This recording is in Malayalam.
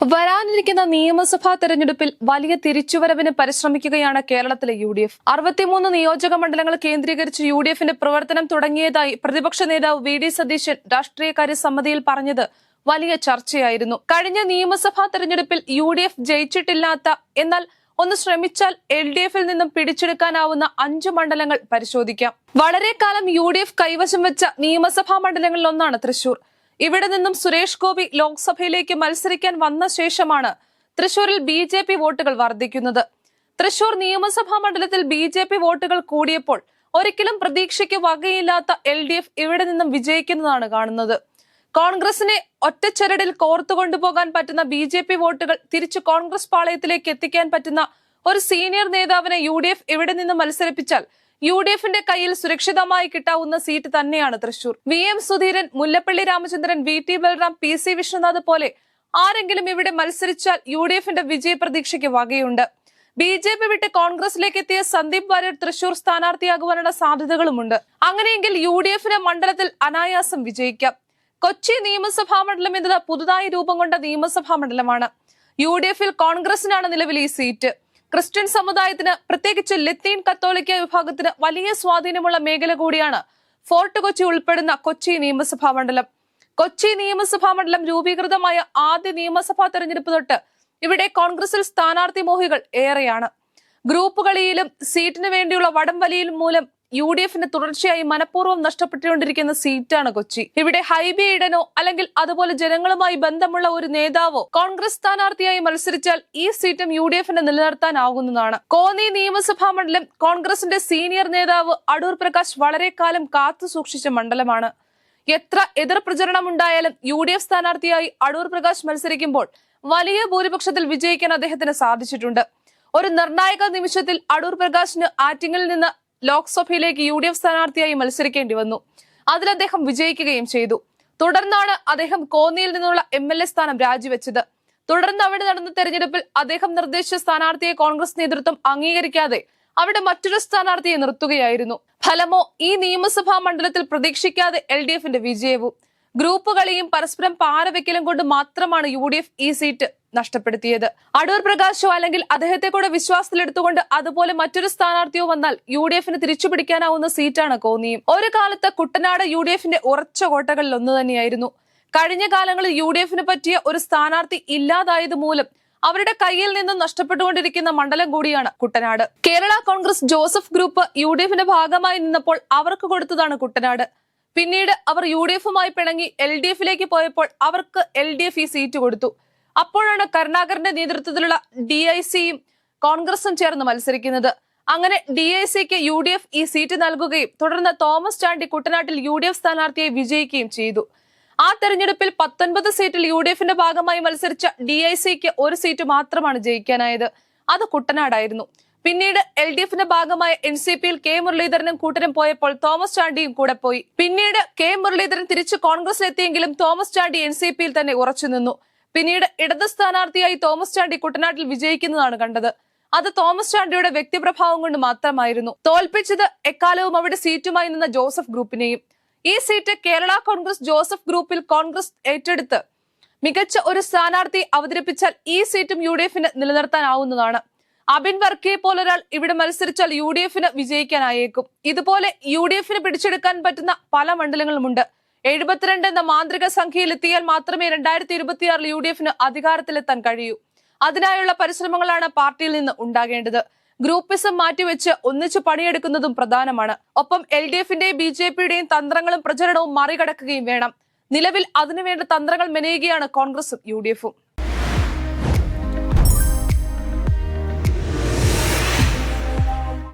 വരാനിരിക്കുന്ന നിയമസഭാ തെരഞ്ഞെടുപ്പിൽ വലിയ തിരിച്ചുവരവിന് പരിശ്രമിക്കുകയാണ് കേരളത്തിലെ UDF. 63 നിയോജക മണ്ഡലങ്ങൾ കേന്ദ്രീകരിച്ച് UDFന്റെ പ്രവർത്തനം തുടങ്ങിയതായി പ്രതിപക്ഷ നേതാവ് VD സതീശൻ രാഷ്ട്രീയകാര്യ സമിതിയിൽ പറഞ്ഞത് വലിയ ചർച്ചയായിരുന്നു. കഴിഞ്ഞ നിയമസഭാ തെരഞ്ഞെടുപ്പിൽ UDF ജയിച്ചിട്ടില്ലാത്ത, എന്നാൽ ഒന്ന് ശ്രമിച്ചാൽ LDFൽ നിന്നും പിടിച്ചെടുക്കാനാവുന്ന 5 മണ്ഡലങ്ങൾ പരിശോധിക്കാം. വളരെ കാലം UDF കൈവശം വെച്ച നിയമസഭാ മണ്ഡലങ്ങളിൽ ഒന്നാണ് തൃശൂർ. ഇവിടെ നിന്നും സുരേഷ് ഗോപി ലോക്സഭയിലേക്ക് മത്സരിക്കാൻ വന്ന ശേഷമാണ് തൃശൂരിൽ BJP വോട്ടുകൾ വർദ്ധിക്കുന്നത്. തൃശൂർ നിയമസഭാ മണ്ഡലത്തിൽ BJP വോട്ടുകൾ കൂടിയപ്പോൾ ഒരിക്കലും പ്രതീക്ഷയ്ക്ക് വകയില്ലാത്ത LDF ഇവിടെ നിന്നും വിജയിക്കുന്നതാണ് കാണുന്നത്. കോൺഗ്രസിനെ ഒറ്റച്ചരടിൽ കോർത്തുകൊണ്ടുപോകാൻ പറ്റുന്ന BJP വോട്ടുകൾ തിരിച്ചു കോൺഗ്രസ് പാളയത്തിലേക്ക് എത്തിക്കാൻ പറ്റുന്ന ഒരു സീനിയർ നേതാവിനെ UDF ഇവിടെ നിന്ന് മത്സരിപ്പിച്ചാൽ UDFന്റെ കയ്യിൽ സുരക്ഷിതമായി കിട്ടാവുന്ന സീറ്റ് തന്നെയാണ് Thrissur. VM Sudheeran, Mullappally Ramachandran, VT Balram, PC Vishwanath പോലെ ആരെങ്കിലും ഇവിടെ മത്സരിച്ചാൽ UDFന്റെ വിജയ പ്രതീക്ഷയ്ക്ക് വകയുണ്ട്. BJP വിട്ട് കോൺഗ്രസിലേക്ക് എത്തിയ സന്ദീപ് വാര്യർ തൃശൂർ സ്ഥാനാർത്ഥിയാകുവാനുള്ള സാധ്യതകളുമുണ്ട്. അങ്ങനെയെങ്കിൽ UDFന് മണ്ഡലത്തിൽ അനായാസം വിജയിക്കാം. കൊച്ചി നിയമസഭാ മണ്ഡലം എന്നത് പുതുതായി രൂപം കൊണ്ട നിയമസഭാ മണ്ഡലമാണ്. UDFൽ കോൺഗ്രസിനാണ് നിലവിൽ ഈ സീറ്റ്. ക്രിസ്ത്യൻ സമുദായത്തിന്, പ്രത്യേകിച്ച് ലത്തീൻ കത്തോലിക്ക വിഭാഗത്തിന് വലിയ സ്വാധീനമുള്ള മേഖല കൂടിയാണ് ഫോർട്ട് കൊച്ചി ഉൾപ്പെടുന്ന കൊച്ചി നിയമസഭാ മണ്ഡലം. കൊച്ചി നിയമസഭാ മണ്ഡലം രൂപീകൃതമായ ആദ്യ നിയമസഭാ തെരഞ്ഞെടുപ്പ് തൊട്ട് ഇവിടെ കോൺഗ്രസിൽ സ്ഥാനാർത്ഥി മോഹികൾ ഏറെയാണ്. ഗ്രൂപ്പ് കളിയിലും സീറ്റിന് വേണ്ടിയുള്ള വടംവലിയിലും മൂലം UDFന് തുടർച്ചയായി മനഃപൂർവ്വം നഷ്ടപ്പെട്ടുകൊണ്ടിരിക്കുന്ന സീറ്റാണ് കൊച്ചി. ഇവിടെ ഹൈബി ഈഡനോ അല്ലെങ്കിൽ അതുപോലെ ജനങ്ങളുമായി ബന്ധമുള്ള ഒരു നേതാവോ കോൺഗ്രസ് സ്ഥാനാർത്ഥിയായി മത്സരിച്ചാൽ ഈ സീറ്റും UDFന് നിലനിർത്താനാകുന്നതാണ്. കോന്നി നിയമസഭാ മണ്ഡലം കോൺഗ്രസിന്റെ സീനിയർ നേതാവ് അടൂർ പ്രകാശ് വളരെ കാലം കാത്തു സൂക്ഷിച്ച മണ്ഡലമാണ്. എത്ര എതിർ പ്രചരണം ഉണ്ടായാലും UDF സ്ഥാനാർത്ഥിയായി അടൂർ പ്രകാശ് മത്സരിക്കുമ്പോൾ വലിയ ഭൂരിപക്ഷത്തിൽ വിജയിക്കാൻ അദ്ദേഹത്തിന് സാധിച്ചിട്ടുണ്ട്. ഒരു നിർണായക നിമിഷത്തിൽ അടൂർ പ്രകാശിന് ആറ്റിങ്ങലിൽ നിന്ന് ലോക്സഭയിലേക്ക് UDF സ്ഥാനാർത്ഥിയായി മത്സരിക്കേണ്ടി വന്നു. അതിൽ അദ്ദേഹം വിജയിക്കുകയും ചെയ്തു. തുടർന്നാണ് അദ്ദേഹം കോന്നിയിൽ നിന്നുള്ള MLA സ്ഥാനം രാജിവെച്ചത്. തുടർന്ന് അവിടെ നടന്ന തെരഞ്ഞെടുപ്പിൽ അദ്ദേഹം നിർദ്ദേശിച്ച സ്ഥാനാർത്ഥിയെ കോൺഗ്രസ് നേതൃത്വം അംഗീകരിക്കാതെ അവിടെ മറ്റൊരു സ്ഥാനാർത്ഥിയെ നിർത്തുകയായിരുന്നു. ഫലമോ ഈ നിയമസഭാ മണ്ഡലത്തിൽ പ്രതീക്ഷിക്കാതെ LDFന്റെ വിജയവും. ഗ്രൂപ്പ് കളിയും പരസ്പരം പാരവെക്കലും കൊണ്ട് മാത്രമാണ് UDF ഈ സീറ്റ് നഷ്ടപ്പെടുത്തിയത്. അടൂർ പ്രകാശോ അല്ലെങ്കിൽ അദ്ദേഹത്തെ കൂടെ വിശ്വാസത്തിലെടുത്തുകൊണ്ട് അതുപോലെ മറ്റൊരു സ്ഥാനാർത്ഥിയോ വന്നാൽ UDFന് തിരിച്ചുപിടിക്കാനാവുന്ന സീറ്റാണ് കോന്നിയും. ഒരു കാലത്ത് കുട്ടനാട് UDFന്റെ ഉറച്ച കോട്ടകളിൽ ഒന്ന് തന്നെയായിരുന്നു. കഴിഞ്ഞ കാലങ്ങളിൽ UDFന് പറ്റിയ ഒരു സ്ഥാനാർത്ഥി ഇല്ലാതായത് മൂലം അവരുടെ കയ്യിൽ നിന്നും നഷ്ടപ്പെട്ടുകൊണ്ടിരിക്കുന്ന മണ്ഡലം കൂടിയാണ് കുട്ടനാട്. കേരള കോൺഗ്രസ് ജോസഫ് ഗ്രൂപ്പ് UDFന്റെ ഭാഗമായി നിന്നപ്പോൾ അവർക്ക് കൊടുത്തതാണ് കുട്ടനാട്. പിന്നീട് അവർ UDFുമായി പിണങ്ങി LDFിലേക്ക് പോയപ്പോൾ അവർക്ക് LDF ഈ സീറ്റ് കൊടുത്തു. അപ്പോഴാണ് കരുണാകരന്റെ നേതൃത്വത്തിലുള്ള DICയും കോൺഗ്രസും ചേർന്ന് മത്സരിക്കുന്നത്. അങ്ങനെ DICക്ക് UDF ഈ സീറ്റ് നൽകുകയും തുടർന്ന് തോമസ് ചാണ്ടി കുട്ടനാട്ടിൽ UDF സ്ഥാനാർത്ഥിയായി വിജയിക്കുകയും ചെയ്തു. ആ തെരഞ്ഞെടുപ്പിൽ 19 സീറ്റിൽ UDFന്റെ ഭാഗമായി മത്സരിച്ച DICക്ക് ഒരു സീറ്റ് മാത്രമാണ് ജയിക്കാനായത്. അത് കുട്ടനാടായിരുന്നു. പിന്നീട് LDFന്റെ ഭാഗമായ NCPയിൽ K മുരളീധരനും കൂട്ടരും പോയപ്പോൾ തോമസ് ചാണ്ടിയും കൂടെ പോയി. പിന്നീട് K മുരളീധരൻ തിരിച്ച് കോൺഗ്രസിലെത്തിയെങ്കിലും തോമസ് ചാണ്ടി NCPയിൽ തന്നെ ഉറച്ചുനിന്നു. പിന്നീട് ഇടത് സ്ഥാനാർത്ഥിയായി തോമസ് ചാണ്ടി കുട്ടനാട്ടിൽ വിജയിക്കുന്നതാണ് കണ്ടത്. അത് തോമസ് ചാണ്ടിയുടെ വ്യക്തിപ്രഭാവം കൊണ്ട് മാത്രമായിരുന്നു. തോൽപ്പിച്ചത് എക്കാലവും അവിടെ സീറ്റുമായി നിന്ന ജോസഫ് ഗ്രൂപ്പിനെയും. ഈ സീറ്റ് കേരള കോൺഗ്രസ് ജോസഫ് ഗ്രൂപ്പിൽ കോൺഗ്രസ് ഏറ്റെടുത്ത് മികച്ച ഒരു സ്ഥാനാർത്ഥി അവതരിപ്പിച്ചാൽ ഈ സീറ്റും UDFന് നിലനിർത്താനാവുന്നതാണ്. അബിൻ വർക്കിയെ പോലൊരാൾ ഇവിടെ മത്സരിച്ചാൽ UDFന് വിജയിക്കാനായേക്കും. ഇതുപോലെ UDFന് പിടിച്ചെടുക്കാൻ പറ്റുന്ന പല മണ്ഡലങ്ങളുമുണ്ട്. 72 എന്ന മാന്ത്രിക സംഖ്യയിൽ എത്തിയാൽ മാത്രമേ 2026 UDFന് അധികാരത്തിലെത്താൻ കഴിയൂ. അതിനായുള്ള പരിശ്രമങ്ങളാണ് പാർട്ടിയിൽ നിന്ന് ഉണ്ടാകേണ്ടത്. ഗ്രൂപ്പിസം മാറ്റിവെച്ച് ഒന്നിച്ചു പണിയെടുക്കുന്നതും പ്രധാനമാണ്. ഒപ്പം LDFന്റെയും BJPയുടെയും തന്ത്രങ്ങളും പ്രചരണവും മറികടക്കുകയും വേണം. നിലവിൽ അതിനുവേണ്ട തന്ത്രങ്ങൾ മെനയുകയാണ് കോൺഗ്രസും UDFും.